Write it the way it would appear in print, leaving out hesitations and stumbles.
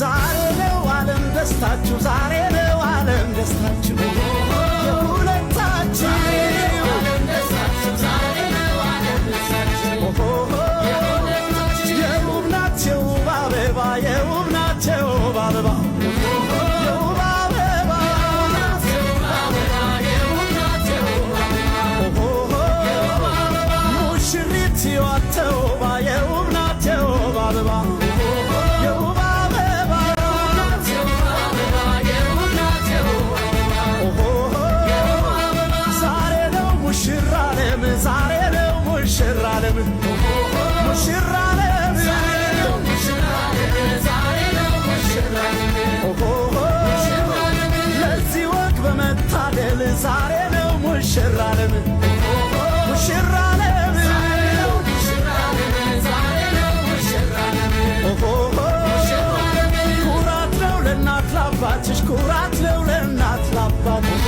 ዛሬ ነው ዓለም ደስታችሁ ዛሬ ነው ዓለም ደስታችሁ የሁለታችሁ የውብ ናቸው አበባ የውብ ናቸው አበባ የውብ አበባ ሙሽሪት ሕይወት ተውባ የውብ ናቸው አበባ የውብ አበባ ዛሬ ነው ሙሽራ ዓለም ዛሬ ነው ሙሽራ ዓለም ሙሽራ ዓለም ለዚህ ወግ በመታደል ዛሬ ነው ሙሽራ ዓለም ሙሽራ ዓለም ኩራት ነው ለእናት ላባትሽ ኩራት ነው ለእናት ላባትሽ